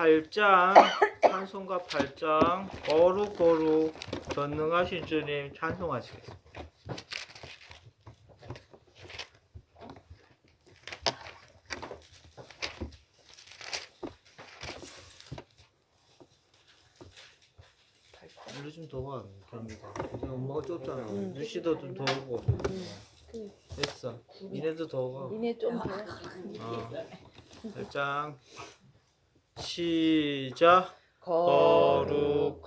8장 찬송가 8장 거룩 전능하신 주님 찬송하시겠습니다. 우리 좀 더 와, 경미가. 엄마가 좁잖아. 누씨도 좀 더 오고. 됐어. 니네도 더 와. 니네 좀 더. 8장 시작. 거룩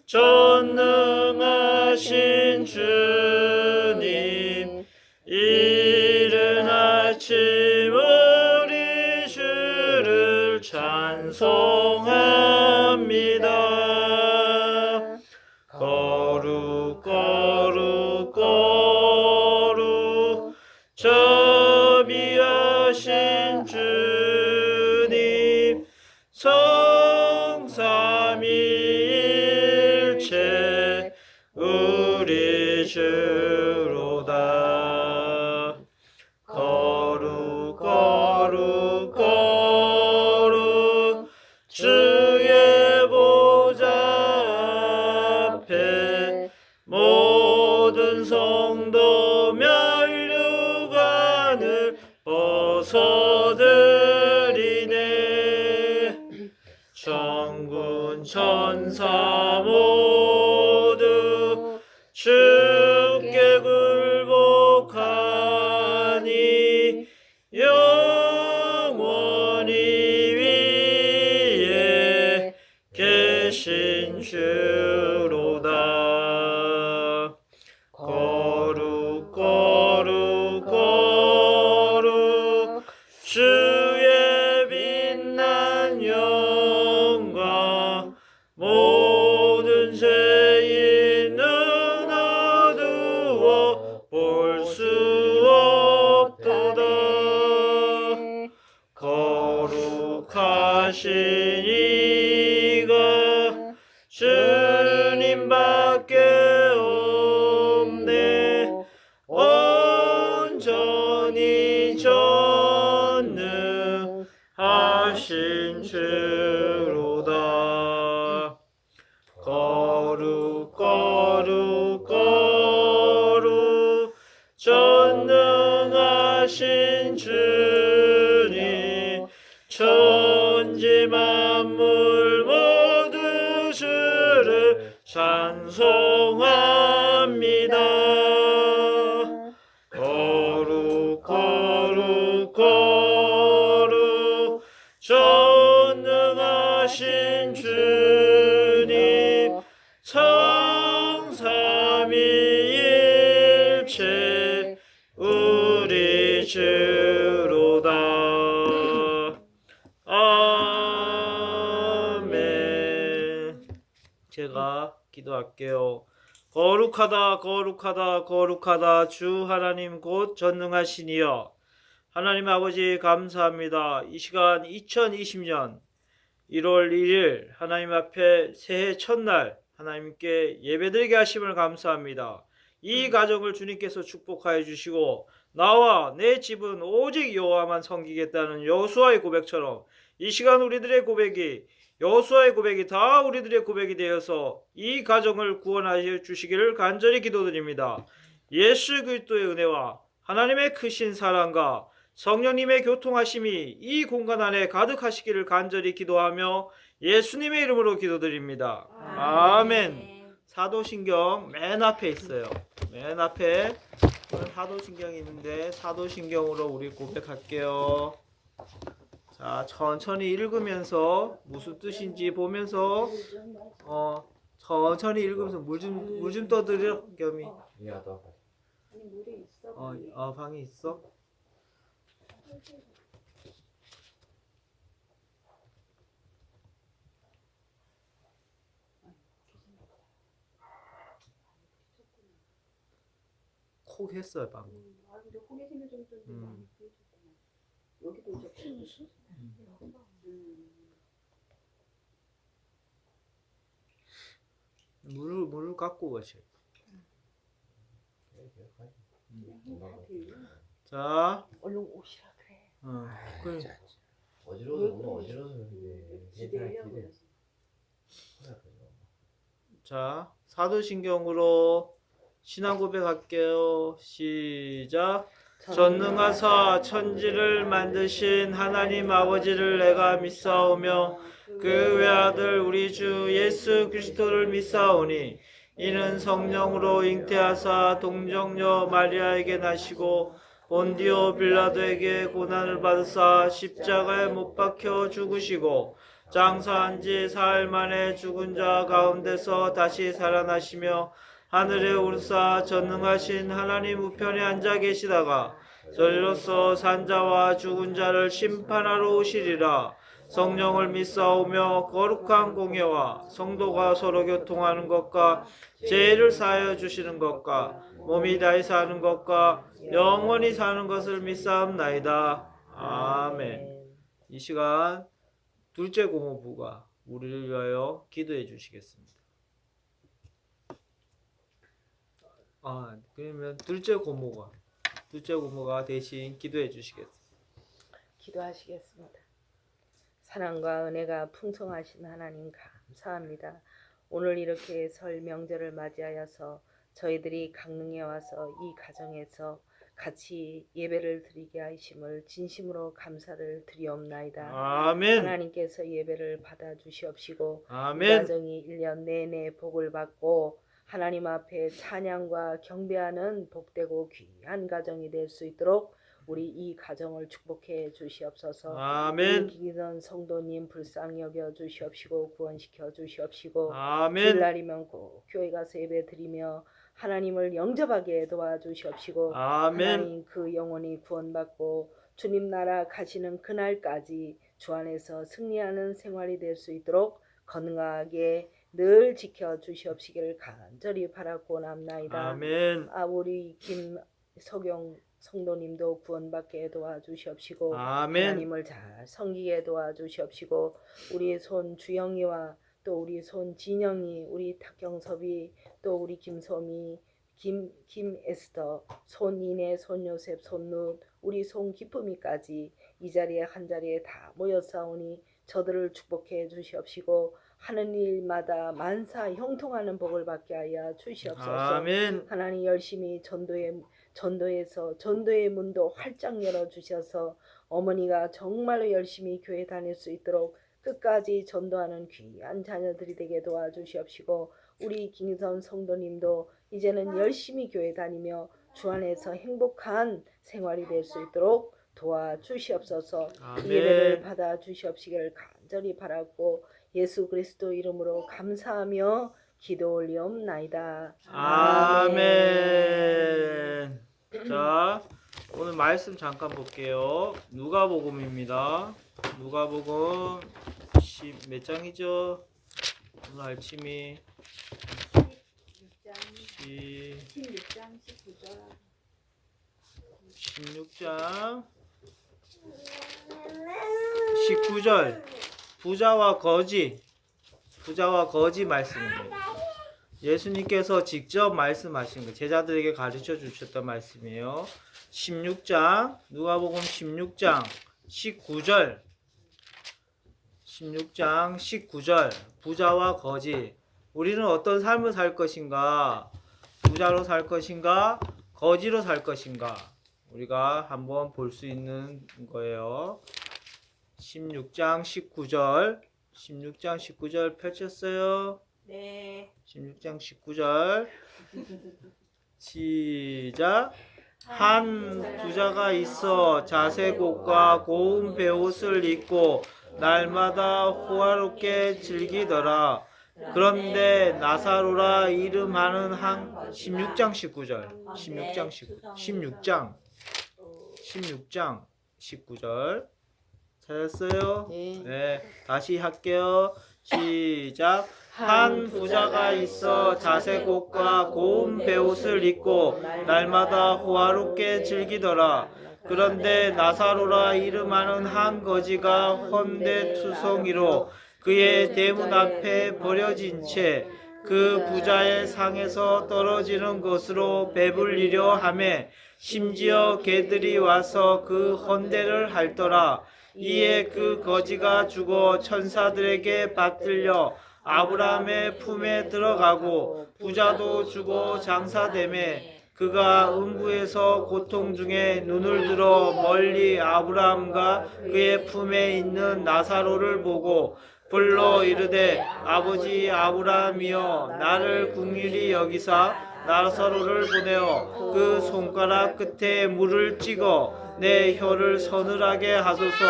전능하신 주님, 이른 아침 우리 주를 찬송합니다. 거룩 자비하신 주님, 성삼위일체 우리 주로다. 거룩 주의 보좌 앞에 모든 성도 면류관을 벗어드리네. 천군 천사 모두 주께 굴복하니 영원히 위에 계신 주로다. 거룩 주의 빛난 영광 모든 죄인은 어두워 볼 수 없도다. 거룩하신 이가 주님밖에 없네. 온전히 전능하신 주로다. 거룩 전능하신 주님, 천지 만물 모두 주를 찬송합니다. 거룩 전능하신 주님, 성삼위일체 우리 주로다. 아멘. 제가 기도할게요. 거룩하다 주 하나님 곧 전능하시니여. 하나님 아버지 감사합니다. 이 시간 2020년 1월 1일 하나님 앞에 새해 첫날 하나님께 예배드리게 하심을 감사합니다. 이 가정을 주님께서 축복하여 주시고 나와 내 집은 오직 여호와만 섬기겠다는 여호수아의 고백처럼 이 시간 우리들의 고백이 여호수아의 고백이 다 우리들의 고백이 되어서 이 가정을 구원하여 주시기를 간절히 기도드립니다. 예수 그리스도의 은혜와 하나님의 크신 사랑과 성령님의 교통하심이 이 공간 안에 가득하시기를 간절히 기도하며 예수님의 이름으로 기도드립니다. 아멘. 사도신경 맨 앞에 있어요. 맨 앞에 사도신경이 있는데 사도신경으로 우리 고백할게요. 자, 천천히 읽으면서 무슨 뜻인지 보면서 천천히 읽으면서 물 좀 떠드려 겸이. 방이 있어? 콕 했어요 방금. 근데 호기심이 좀 여기도 이제 물을 갖고 가셔. 자, 얼른 오시라 그래. 그래. 어지러워서 기대하려고. 자, 사도신경으로 신앙 고백할게요. 시작. 전능하사 천지를 만드신 하나님 아버지를 내가 믿사오며 그 외아들 우리 주 예수 그리스도를 믿사오니 이는 성령으로 잉태하사 동정녀 마리아에게 나시고 본디오 빌라도에게 고난을 받으사 십자가에 못 박혀 죽으시고 장사한 지 사흘 만에 죽은 자 가운데서 다시 살아나시며 하늘에 오르사 전능하신 하나님 우편에 앉아 계시다가 저리로서 산자와 죽은 자를 심판하러 오시리라. 성령을 믿사오며 거룩한 공예와 성도가 서로 교통하는 것과 죄를 사하여 주시는 것과 몸이 다시 사는 것과 영원히 사는 것을 믿사옵나이다. 아멘. 이 시간 둘째 고모부가 우리를 위하여 기도해 주시겠습니다. 그러면 둘째 고모가 대신 기도해 주시겠습니다. 기도하시겠습니다. 사랑과 은혜가 풍성하신 하나님 감사합니다. 오늘 이렇게 설 명절을 맞이하여서 저희들이 강릉에 와서 이 가정에서 같이 예배를 드리게 하심을 진심으로 감사를 드리옵나이다. 아멘. 하나님께서 예배를 받아 주시옵시고 이 아멘. 가정이 1년 내내 복을 받고 하나님 앞에 찬양과 경배하는 복되고 귀한 가정이 될 수 있도록 우리 이 가정을 축복해 주시옵소서. 아멘. 김기선 성도님 불쌍히 여겨 주시옵시고 구원시켜 주시옵시고 아멘. 주일날이면 꼭 교회 가서 예배 드리며 하나님을 영접하게 도와주시옵시고 아멘. 하나님 그 영혼이 구원받고 주님 나라 가시는 그날까지 주 안에서 승리하는 생활이 될 수 있도록 건강하게 늘 지켜 주시옵시기를 간절히 바라고 원합나이다. 아멘. 우리 김석영 성도님도 구원받게 도와주시옵시고 아멘. 하나님을 잘 섬기게 도와주시옵시고 우리 손 주영이와 또 우리 손 진영이 우리 탁경섭이 또 우리 김소미 김에스더 손 이내 손 요셉 손룻 우리 손 기쁨이까지 이 자리에 한 자리에 다 모였사오니 저들을 축복해 주시옵시고 하는 일마다 만사 형통하는 복을 받게 하여 주시옵소서. 아멘. 하나님 열심히 전도에서 전도의 문도 활짝 열어 주셔서 어머니가 정말로 열심히 교회 다닐 수 있도록 끝까지 전도하는 귀한 자녀들이 되게 도와주시옵시고 우리 김희선 성도님도 이제는 열심히 교회 다니며 주 안에서 행복한 생활이 될 수 있도록 도와주시옵소서. 아멘. 예배를 받아 주시옵시기를 간절히 바라고 예수 그리스도 이름으로 감사하며 기도 올리옵나이다. 아멘. 자, 오늘 말씀 잠깐 볼게요. 누가복음입니다. 누가복음 몇 장이죠? 오늘 아침이 16장 19절 16장 19절 부자와 거지 말씀입니다. 예수님께서 직접 말씀하신 거 제자들에게 가르쳐 주셨던 말씀이에요. 16장 누가복음 16장 19절 16장 19절 부자와 거지 우리는 어떤 삶을 살 것인가? 부자로 살 것인가? 거지로 살 것인가? 우리가 한번 볼 수 있는 거예요. 16장 19절 펼쳤어요. 네. 16장 19절 시작. 한 부자가 있어 자색 옷과 고운 베옷을 입고 날마다 호화롭게 즐기더라. 그런데 나사로라 이름하는 한 16장 19절 찾았어요? 네, 다시 할게요. 시작. 한 부자가 있어 자색 옷과 고운 베옷을 입고 날마다 호화롭게 즐기더라. 그런데 나사로라 이름하는 한 거지가 헌데투성이로 그의 대문 앞에 버려진 채 그 부자의 상에서 떨어지는 것으로 배불리려 하매 심지어 개들이 와서 그 헌대를 핥더라. 이에 그 거지가 죽어 천사들에게 받들려 아브라함의 품에 들어가고 부자도 죽어 장사되매 그가 음부에서 고통 중에 눈을 들어 멀리 아브라함과 그의 품에 있는 나사로를 보고 불러 이르되 아버지 아브라함이여 나를 긍휼히 여기사 나사로를 보내어 그 손가락 끝에 물을 찍어 내 혀를 서늘하게 하소서.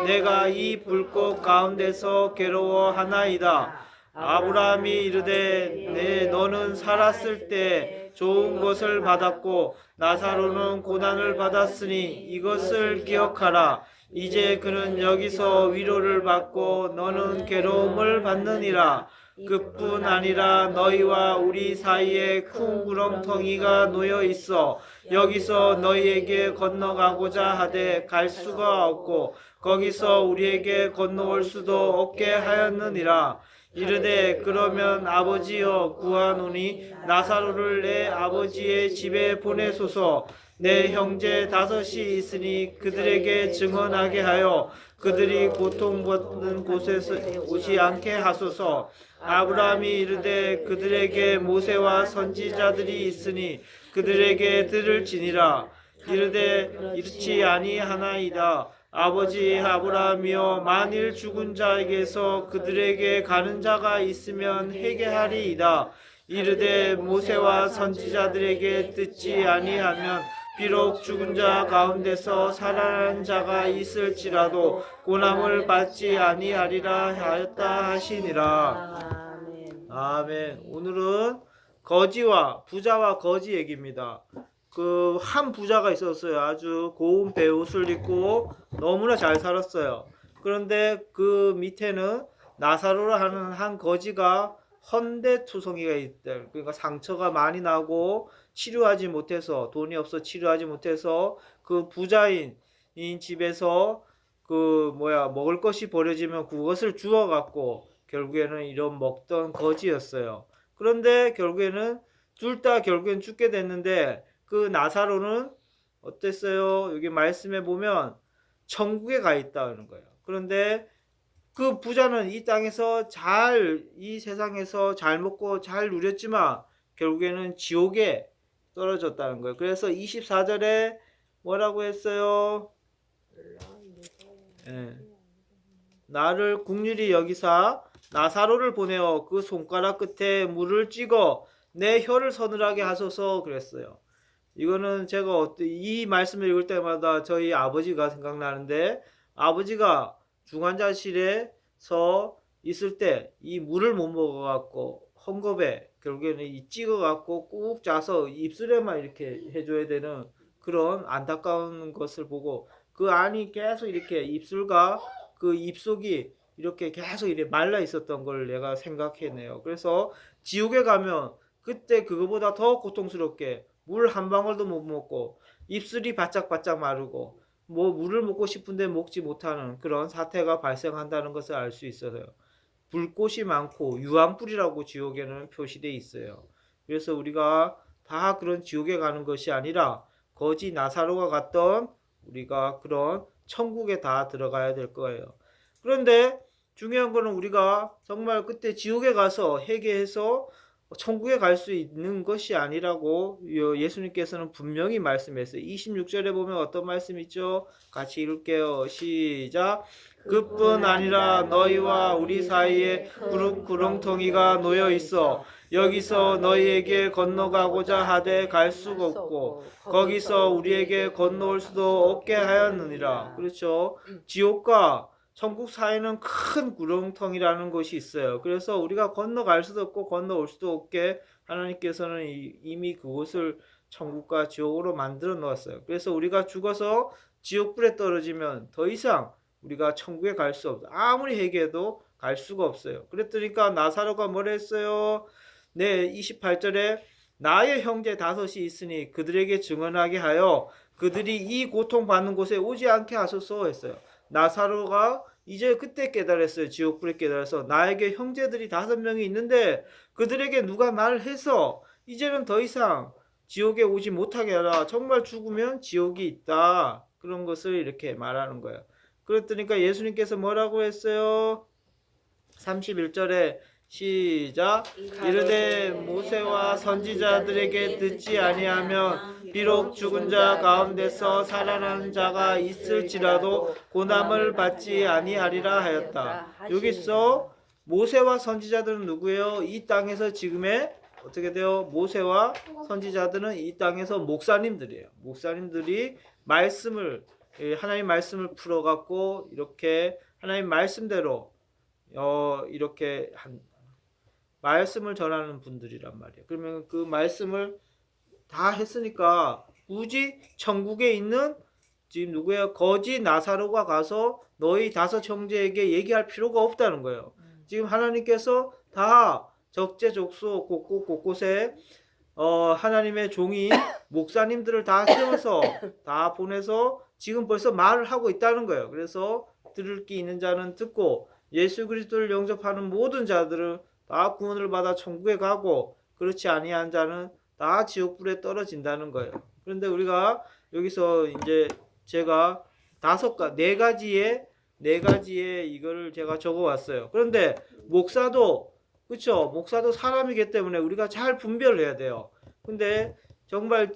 내가 이 불꽃 가운데서 괴로워하나이다. 아브라함이 이르되 너는 살았을 때 좋은 것을 받았고 나사로는 고난을 받았으니 이것을 기억하라. 이제 그는 여기서 위로를 받고 너는 괴로움을 받느니라. 그뿐 아니라 너희와 우리 사이에 큰 구렁텅이가 놓여 있어 여기서 너희에게 건너가고자 하되 갈 수가 없고 거기서 우리에게 건너올 수도 없게 하였느니라. 이르되 그러면 아버지여 구하노니 나사로를 내 아버지의 집에 보내소서. 내 형제 5이 있으니 그들에게 증언하게 하여 그들이 고통받는 곳에서 오지 않게 하소서. 아브라함이 이르되 그들에게 모세와 선지자들이 있으니 그들에게 들을지니라. 이르되 이렇지 아니하나이다. 아버지 아브라함이여 만일 죽은 자에게서 그들에게 가는 자가 있으면 회개하리이다. 이르되 모세와 선지자들에게 듣지 아니하면 비록 죽은 자 가운데서 살아난 자가 있을지라도 고난을 받지 아니하리라 하였다 하시니라. 아멘. 아멘. 오늘은 거지와 부자와 거지 얘기입니다. 그 한 부자가 있었어요. 아주 고운 배옷을 입고 너무나 잘 살았어요. 그런데 그 밑에는 나사로라 하는 한 거지가 헌대투성이가 있대. 그러니까 상처가 많이 나고 치료하지 못해서 돈이 없어 치료하지 못해서 그 부자인 집에서 먹을 것이 버려지면 그것을 주워 갖고 결국에는 이런 먹던 거지였어요. 그런데 결국에는 둘 다 결국엔 죽게 됐는데 그 나사로는 어땠어요? 여기 말씀에 보면 천국에 가 있다는 거예요. 그런데 그 부자는 이 땅에서 이 세상에서 잘 먹고 잘 누렸지만 결국에는 지옥에 떨어졌다는 거예요. 그래서 24절에 뭐라고 했어요? 예. 나를 긍휼히 여기사 나사로를 보내어 그 손가락 끝에 물을 찍어 내 혀를 서늘하게 하소서 그랬어요. 이거는 제가 이 말씀을 읽을 때마다 저희 아버지가 생각나는데 아버지가 중환자실에서 있을 때 이 물을 못 먹어갖고 헝겊에 결국에는 이 찍어갖고 꾹 짜서 입술에만 이렇게 해줘야 되는 그런 안타까운 것을 보고 그 안이 계속 이렇게 입술과 그 입속이 이렇게 계속 이렇게 말라 있었던 걸 내가 생각해내요. 그래서 지옥에 가면 그때 그거보다 더 고통스럽게 물 한 방울도 못 먹고 입술이 바짝바짝 마르고 물을 먹고 싶은데 먹지 못하는 그런 사태가 발생한다는 것을 알 수 있어요. 불꽃이 많고 유황불이라고 지옥에는 표시되어 있어요. 그래서 우리가 다 그런 지옥에 가는 것이 아니라 거지 나사로가 갔던 우리가 그런 천국에 다 들어가야 될 거예요. 그런데 중요한 거는 우리가 정말 그때 지옥에 가서 회개해서 천국에 갈 수 있는 것이 아니라고 예수님께서는 분명히 말씀했어요. 26절에 보면 어떤 말씀이 있죠? 같이 읽을게요. 시작. 그뿐 아니라 너희와 우리 사이에 구렁텅이가 놓여 있어 여기서 너희에게 건너가고자 하되 갈 수가 없고 거기서 우리에게 건너올 수도 없게 하였느니라. 그렇죠? 지옥과 천국 사이는 큰 구렁텅이라는 것이 있어요. 그래서 우리가 건너갈 수도 없고 건너올 수도 없게 하나님께서는 이미 그곳을 천국과 지옥으로 만들어 놓았어요. 그래서 우리가 죽어서 지옥불에 떨어지면 더 이상 우리가 천국에 갈 수 없어요. 아무리 회개해도 갈 수가 없어요. 그랬더니까 나사로가 뭐라 했어요? 네, 28절에 나의 형제 5이 있으니 그들에게 증언하게 하여 그들이 이 고통받는 곳에 오지 않게 하소서 했어요. 나사로가 이제 그때 깨달았어요. 지옥불에 깨달아서 나에게 형제들이 5명이 있는데 그들에게 누가 말을 해서 이제는 더 이상 지옥에 오지 못하게 하라. 정말 죽으면 지옥이 있다. 그런 것을 이렇게 말하는 거예요. 그랬더니까 예수님께서 뭐라고 했어요? 31절에 시작. 이르되 모세와 선지자들에게 듣지 아니하면 비록 죽은 자 가운데서 살아나는 자가 있을지라도 고난을 받지 아니하리라 하였다. 여기서 모세와 선지자들은 누구예요? 이 땅에서 지금의 어떻게 돼요? 모세와 선지자들은 이 땅에서 목사님들이에요. 목사님들이 말씀을 하나님 말씀을 풀어갖고 이렇게 하나님 말씀대로 이렇게 말씀을 전하는 분들이란 말이에요. 그러면 그 말씀을 다 했으니까 굳이 천국에 있는 지금 누구예요? 거지 나사로가 가서 너희 5 형제에게 얘기할 필요가 없다는 거예요. 지금 하나님께서 다 적재적소 곳곳에 하나님의 종이 목사님들을 다 세워서 다 보내서 지금 벌써 말을 하고 있다는 거예요. 그래서 들을 귀 있는 자는 듣고 예수 그리스도를 영접하는 모든 자들은 다 구원을 받아 천국에 가고 그렇지 아니한 자는 다 지옥불에 떨어진다는 거예요. 그런데 우리가 여기서 이제 제가 4가지의 이거를 제가 적어 왔어요. 그런데 목사도 그렇죠. 목사도 사람이기 때문에 우리가 잘 분별을 해야 돼요. 근데 정말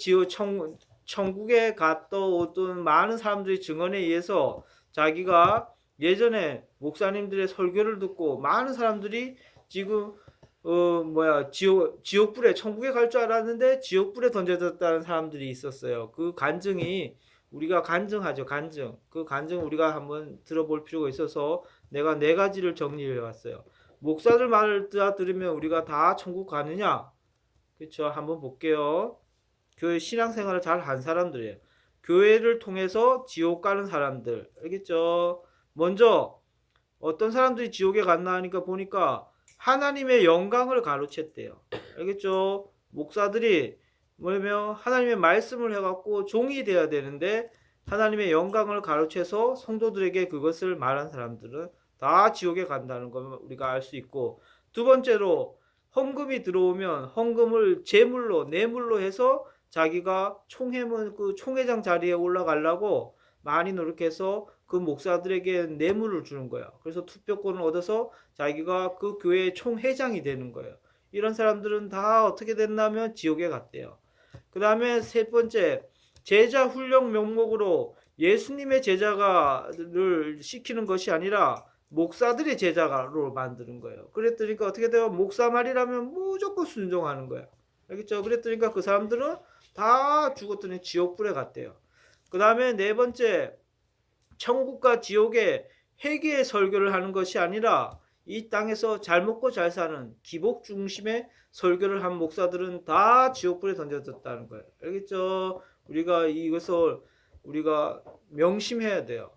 천국에 갔던 어떤 많은 사람들의 증언에 의해서 자기가 예전에 목사님들의 설교를 듣고 많은 사람들이 지금 지옥불에 천국에 갈 줄 알았는데 지옥불에 던져졌다는 사람들이 있었어요. 그 간증이 우리가 간증하죠. 그 간증 우리가 한번 들어볼 필요가 있어서 내가 4가지를 정리해 왔어요. 목사들 말을 들으면 우리가 다 천국 가느냐? 그렇죠. 한번 볼게요. 교회 신앙생활을 잘 한 사람들이에요. 교회를 통해서 지옥 가는 사람들. 알겠죠? 먼저 어떤 사람들이 지옥에 갔나 하니까 보니까 하나님의 영광을 가로챘대요. 알겠죠? 목사들이 뭐냐면 하나님의 말씀을 해갖고 종이 되어야 되는데 하나님의 영광을 가로채서 성도들에게 그것을 말한 사람들은 다 지옥에 간다는 걸 우리가 알 수 있고, 2번째로 헌금이 들어오면 헌금을 뇌물로 해서 자기가 총회장 자리에 올라가려고 많이 노력해서 그 목사들에게 뇌물을 주는 거예요. 그래서 투표권을 얻어서 자기가 그 교회의 총회장이 되는 거예요. 이런 사람들은 다 어떻게 됐냐면 지옥에 갔대요. 그 다음에 3번째, 제자 훈련 명목으로 예수님의 제자를 시키는 것이 아니라 목사들의 제자로 만드는 거예요. 그랬더니까 어떻게 돼요? 목사 말이라면 무조건 순종하는 거예요. 알겠죠? 그랬더니까 그 사람들은 다 죽었더니 지옥불에 갔대요. 그 다음에 4번째, 천국과 지옥의 회개의 설교를 하는 것이 아니라 이 땅에서 잘 먹고 잘 사는 기복 중심의 설교를 한 목사들은 다 지옥불에 던져졌다는 거예요. 알겠죠? 우리가 이것을 우리가 명심해야 돼요.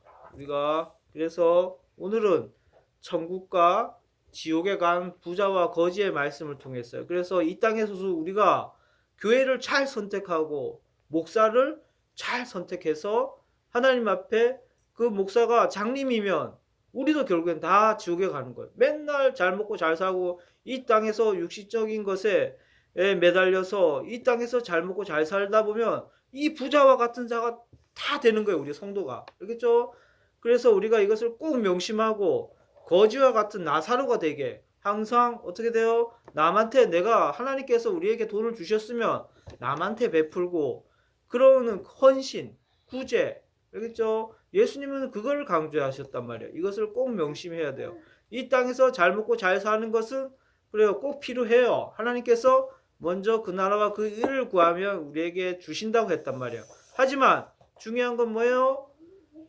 그래서 오늘은 천국과 지옥에 간 부자와 거지의 말씀을 통했어요. 그래서 이 땅에서도 우리가 교회를 잘 선택하고 목사를 잘 선택해서 하나님 앞에 그 목사가 장님이면 우리도 결국엔 다 지옥에 가는 거예요. 맨날 잘 먹고 잘 사고 이 땅에서 육신적인 것에 매달려서 이 땅에서 잘 먹고 잘 살다 보면 이 부자와 같은 자가 다 되는 거예요. 우리 성도가. 알겠죠? 그래서 우리가 이것을 꼭 명심하고 거지와 같은 나사로가 되게 항상 어떻게 돼요? 남한테 내가 하나님께서 우리에게 돈을 주셨으면 남한테 베풀고 그러는 헌신, 구제. 알겠죠? 예수님은 그걸 강조하셨단 말이에요. 이것을 꼭 명심해야 돼요. 이 땅에서 잘 먹고 잘 사는 것은 그래요. 꼭 필요해요. 하나님께서 먼저 그 나라와 그 일을 구하면 우리에게 주신다고 했단 말이에요. 하지만 중요한 건 뭐예요?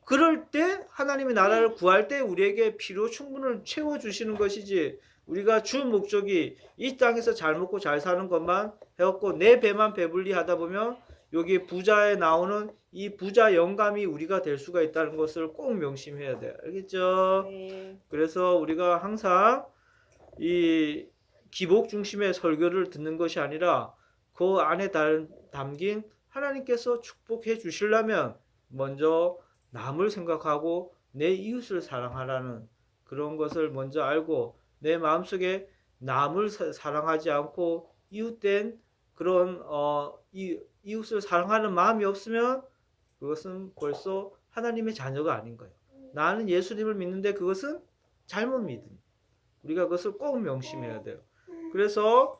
그럴 때 하나님의 나라를 구할 때 우리에게 필요 충분을 채워주시는 것이지, 우리가 주 목적이 이 땅에서 잘 먹고 잘 사는 것만 해갖고 내 배만 배불리 하다 보면 여기 부자에 나오는 이 부자 영감이 우리가 될 수가 있다는 것을 꼭 명심해야 돼요. 알겠죠? 네. 그래서 우리가 항상 이 기복 중심의 설교를 듣는 것이 아니라 그 안에 담긴 하나님께서 축복해 주시려면 먼저 남을 생각하고 내 이웃을 사랑하라는 그런 것을 먼저 알고 내 마음속에 남을 사랑하지 않고 이웃된 그런 이웃을 사랑하는 마음이 없으면 그것은 벌써 하나님의 자녀가 아닌 거예요. 나는 예수님을 믿는데 그것은 잘못 믿음. 우리가 그것을 꼭 명심해야 돼요. 그래서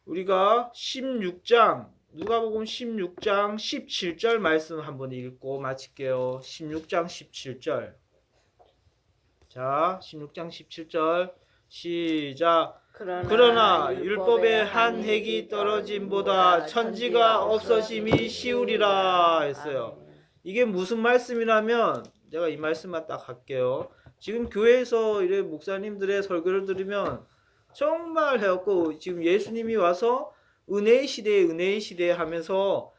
우리가 16장 누가복음 16장 17절 말씀 한번 읽고 마칠게요. 16장 17절. 자, 16장 17절 시작. 그러나 율법의 한 획이 떨어짐보다 천지가 없어짐이 쉬우리라 했어요. 이게 무슨 말씀이냐면 제가 이 말씀만 딱 할게요. 지금 교회에서 이래 목사님들의 설교를 들으면 정말 해갖고 지금 예수님이 와서 은혜의 시대에 하면서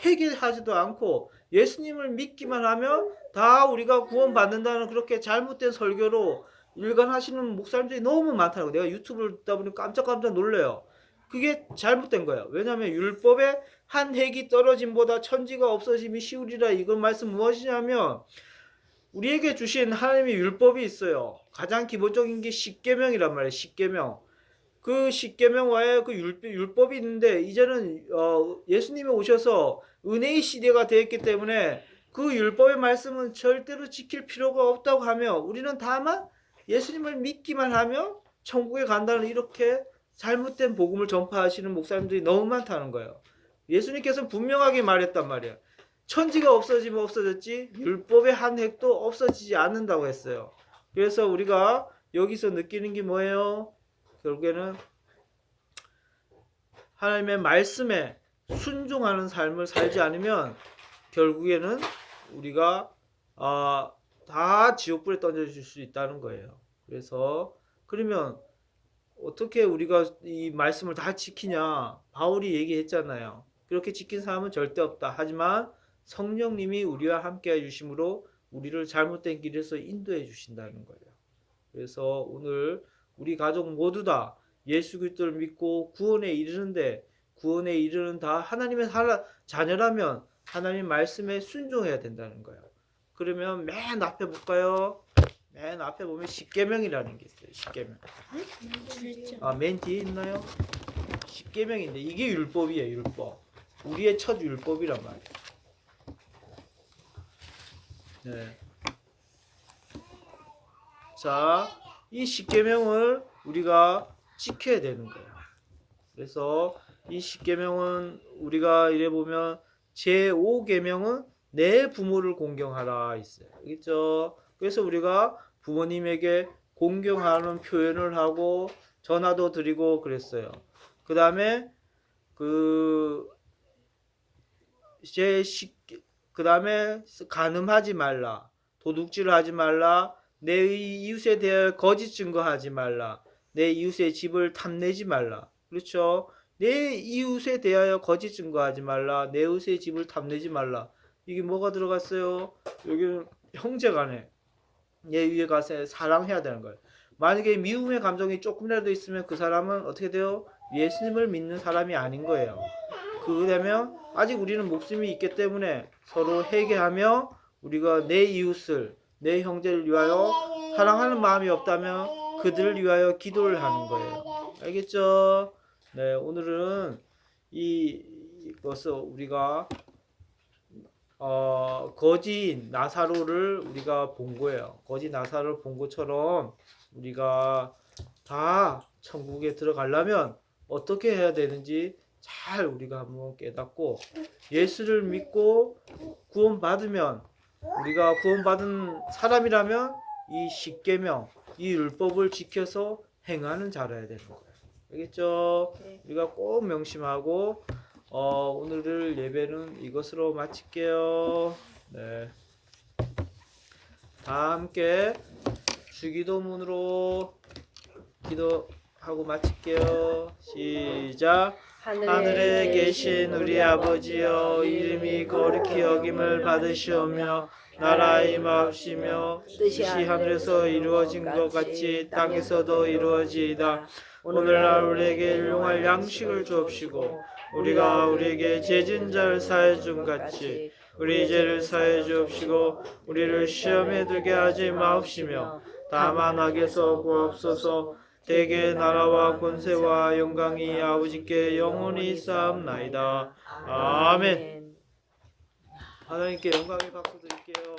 해결하지도 않고 예수님을 믿기만 하면 다 우리가 구원받는다는 그렇게 잘못된 설교로 일관하시는 목사님들이 너무 많다고. 내가 유튜브를 듣다 보니 깜짝 놀래요. 그게 잘못된 거예요. 왜냐하면 율법의 한 획이 떨어짐보다 천지가 없어짐이 쉬우리라. 이건 말씀 무엇이냐면 우리에게 주신 하나님의 율법이 있어요. 가장 기본적인 게 십계명이란 말이에요. 십계명. 그 십계명과의 그 율법이 있는데 이제는 예수님이 오셔서 은혜의 시대가 되었기 때문에 그 율법의 말씀은 절대로 지킬 필요가 없다고 하며 우리는 다만 예수님을 믿기만 하며 천국에 간다는 이렇게 잘못된 복음을 전파하시는 목사님들이 너무 많다는 거예요. 예수님께서는 분명하게 말했단 말이에요. 천지가 없어지면 없어졌지 율법의 한 획도 없어지지 않는다고 했어요. 그래서 우리가 여기서 느끼는 게 뭐예요? 결국에는 하나님의 말씀에 순종하는 삶을 살지 않으면 결국에는 우리가 다 지옥불에 던져질 수 있다는 거예요. 그래서 그러면 어떻게 우리가 이 말씀을 다 지키냐? 바울이 얘기했잖아요. 그렇게 지킨 사람은 절대 없다. 하지만 성령님이 우리와 함께 해주심으로 우리를 잘못된 길에서 인도해 주신다는 거예요. 그래서 오늘 우리 가족 모두 다 예수 그리스도를 믿고 구원에 이르는 다 하나님의 자녀라면 하나님 말씀에 순종해야 된다는 거예요. 그러면 맨 앞에 볼까요? 맨 앞에 보면 십계명이라는 게 있어요. 십계명. 맨 뒤에 있나요? 십계명인데 이게 율법이에요. 율법. 우리의 첫 율법이란 말이에요. 네. 자, 이 십계명을 우리가 지켜야 되는 거예요. 그래서 이 십계명은 우리가 이래 보면 제5계명은 내 부모를 공경하라 있어요. 알겠죠? 그래서 우리가 부모님에게 공경하는 표현을 하고 전화도 드리고 그랬어요. 그 다음에 간음하지 말라, 도둑질을 하지 말라, 내 이웃에 대해 거짓 증거하지 말라, 내 이웃의 집을 탐내지 말라. 그렇죠? 내 이웃에 대하여 거짓 증거하지 말라, 내 이웃의 집을 탐내지 말라. 이게 뭐가 들어갔어요? 여기는 형제간에 내 위에 가서 사랑해야 되는 거예요. 만약에 미움의 감정이 조금이라도 있으면 그 사람은 어떻게 돼요? 예수님을 믿는 사람이 아닌 거예요. 그러면 아직 우리는 목숨이 있기 때문에 서로 회개하며 우리가 내 이웃을, 내 형제를 위하여 사랑하는 마음이 없다면 그들을 위하여 기도를 하는 거예요. 알겠죠? 네, 오늘은 이것을 우리가 거지 나사로를 우리가 본 거예요. 거지 나사로를 본 것처럼 우리가 다 천국에 들어가려면 어떻게 해야 되는지 잘 우리가 한번 깨닫고 예수를 믿고 구원받으면 우리가 구원받은 사람이라면 이 십계명, 이 율법을 지켜서 행하는 자라야 되는 거예요. 알겠죠? 네. 우리가 꼭 명심하고 오늘 예배는 이것으로 마칠게요. 네. 다 함께 주기도문으로 기도하고 마칠게요. 시작. 하늘에 계신 우리 아버지여, 이름이 거룩히 여김을 받으시오며 나라 임하옵시며 뜻이 하늘에서 이루어진 것 같이 땅에서도 이루어지이다. 오늘날 우리에게 일용할 양식을 주옵시고 우리가 우리에게 죄진 자를 사해 준 같이 우리 죄를 사해 주옵시고 우리를 시험에 들게 하지 마옵시며 다만 악에서 구하옵소서. 대개 나라와 권세와 영광이 아버지께 영원히 쌓옵나이다. 아멘. 하나님께 영광의 박수 드릴게요.